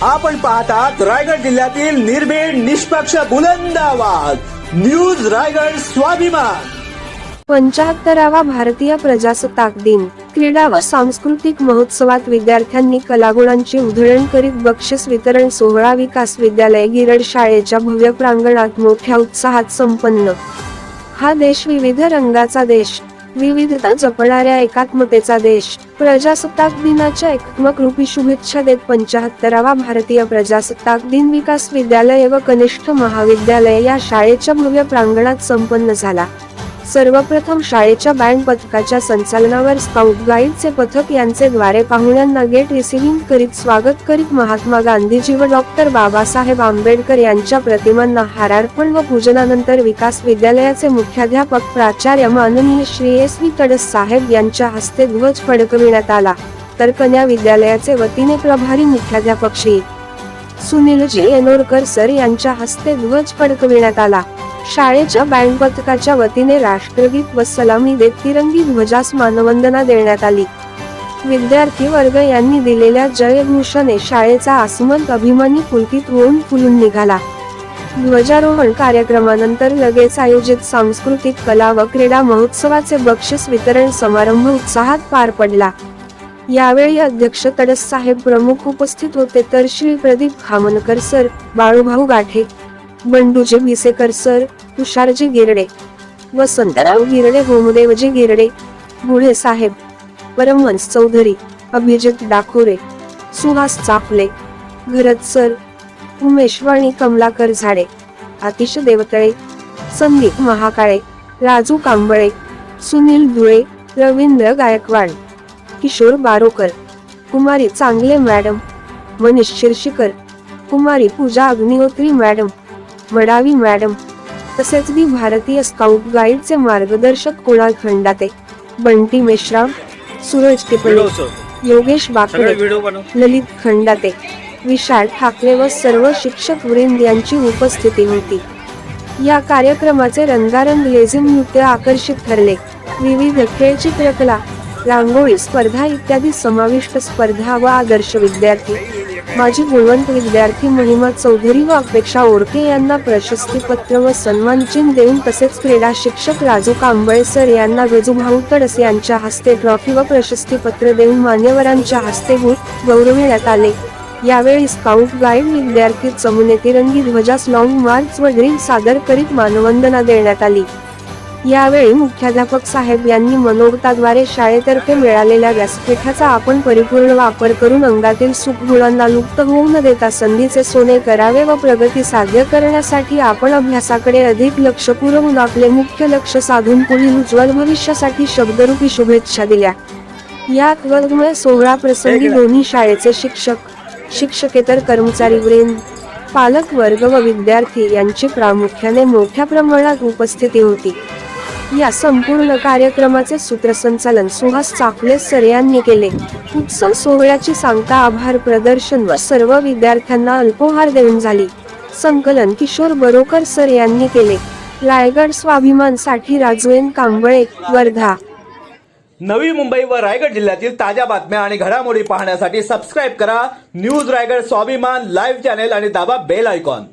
आपण पाहतात रायगड जिल्ह्यातील निर्भीड निष्पक्ष बुलंद आवाज न्यूज रायगड स्वाभिमान। 75वा भारतीय प्रजासत्ताक दिन क्रीडा व सांस्कृतिक महोत्सवात विद्यार्थ्यांनी कलागुणांची उधळण करीत बक्षीस वितरण सोहळा विकास विद्यालय गिरड शाळेच्या भव्य प्रांगणात मोठ्या उत्साहात संपन्न। हा देश विविध रंगाचा देश, विविधता जपणाऱ्या एकात्मतेचा देश। प्रजासत्ताक दिनाच्या एकात्मक रूपी शुभेच्छा देत 75वा भारतीय प्रजासत्ताक दिन विकास विद्यालय व कनिष्ठ महाविद्यालय या शाळेच्या भव्य प्रांगणात संपन्न झाला। सर्वप्रथम शाळेच्या बँड पथकाच्या संचालनावर स्काउट गाईडचे पथक यांचे द्वारे पाहुण्यांना गेट रिसिव्हिंग करीत स्वागत करीत महात्मा गांधीजी व डॉक्टर बाबासाहेब आंबेडकर यांच्या प्रतिमांना हारार्पण व पूजनानंतर विकास विद्यालयाचे मुख्याध्यापक प्राचार्य माननीय श्री S.V. तडस साहेब यांच्या हस्ते ध्वज फडकविण्यात आला, तर कन्या विद्यालयाचे वतीने प्रभारी मुख्याध्यापक श्री सुनीलजी येनोरकर सर यांच्या हस्ते ध्वज फडकविण्यात आला। शाळेच्या बँड पथकाच्या वतीने राष्ट्रगीत व सलामी देत तिरंगी ध्वजास मानवंदना देण्यात आली। विद्यार्थी वर्ग यांनी दिलेल्या जयघोषाने शाळेचा आसमंत अभिमानी पुलकित होऊन फुलून निघाला। ध्वजारोहण कार्यक्रमानंतर लगेच आयोजित सांस्कृतिक कला व क्रीडा महोत्सवाचे बक्षीस वितरण समारंभ उत्साहात पार पडला। यावेळी अध्यक्ष तडस साहेब प्रमुख उपस्थित होते, तर श्री प्रदीप खामनकर सर, बाळूभाऊ गाठे, बंडूजी भिसेकर सर, तुषारजी गिरडे, वसंतराव गिरडे, होमदेवजी गिरडे, बुढे साहेब, परमहंस चौधरी, अभिजित डाकोरे, सुहास चाफले, घरत सर, उमेशवाणी कमलाकर झाडे, आतिश देवतळे, संदीप महाकाळे, राजू कांबळे, सुनील धुळे, रवींद्र गायकवाड, किशोर बारोकर, कुमारी चांगले मॅडम, मनीष शिरशीकर, कुमारी पूजा अग्निहोत्री मॅडम, मडावी मॅडम, तसेच भारतीय स्काउट गाईडचे मार्गदर्शक कुणाल खंडाते, बंटी मेश्राम, सूरज टिपळे, योगेश बाकडे, ललित खंडाते, विशाल ठाकरे व सर्व शिक्षक वृंद यांची उपस्थिती होती। या कार्यक्रमाचे रंगारंग लेझिम नृत्य आकर्षित ठरले। विविध खेळ, चित्रकला, रांगोळी स्पर्धा इत्यादी समाविष्ट स्पर्धा व आदर्श विद्यार्थी, माजी गुणवंत विद्यार्थी महिमा चौधरी व अपेक्षा ओरके यांना प्रशस्तीपत्र व सन्मान चिन्ह देऊन, तसेच क्रीडा शिक्षक राजू कांबळे सर यांना गजूभाऊ तडस यांच्या हस्ते ट्रॉफी व प्रशस्तीपत्र देऊन मान्यवरांच्या हस्ते गौरविण्यात आले। यावेळी स्काउट गाईड विद्यार्थी चमूने तिरंगी ध्वजास लॉंग मार्च व ड्रिल सादर करीत मानवंदना देण्यात आली। यावेळी मुख्याध्यापक साहेब यांनी मनोगताद्वारे शाळेतर्फे मिळालेल्या व्यासपीठाचा आपण परिपूर्ण वापर करून अंगातील सुखगुणांना लुप्त होऊ न देता संधीचे सोने करावे व प्रगती साध्य करण्यासाठी आपण अभ्यासाकडे अधिक लक्ष पुरवून आपले मुख्य लक्ष साधून पुढील उज्ज्वल भविष्यासाठी शब्दरूपी शुभेच्छा दिल्या। या वर्गमय सोहळा प्रसंगी दोन्ही शाळेचे शिक्षक, शिक्षकेतर कर्मचारी वृंद, पालक वर्ग व विद्यार्थी यांची प्रामुख्याने मोठ्या प्रमाणात उपस्थिती होती। या संपूर्ण कार्यक्रमाचे सूत्रसंचालन सुहास चाफले सर यांनी केले। उत्सव सोहळ्याची सांगता आभार प्रदर्शन व सर्व विद्यार्थ्यांना अल्पोहार देऊन झाली। संकलन किशोर बरोकर सर यांनी केले। रायगड स्वाभिमान साठी राजू कांबळे, वर्धा। नवी मुंबई व रायगड जिल्ह्यातील ताज्या बातम्या आणि घडामोडी पाहण्यासाठी सबस्क्राइब करा न्यूज रायगड स्वाभिमान लाईव्ह चॅनेल आणि दाबा बेल आयकॉन।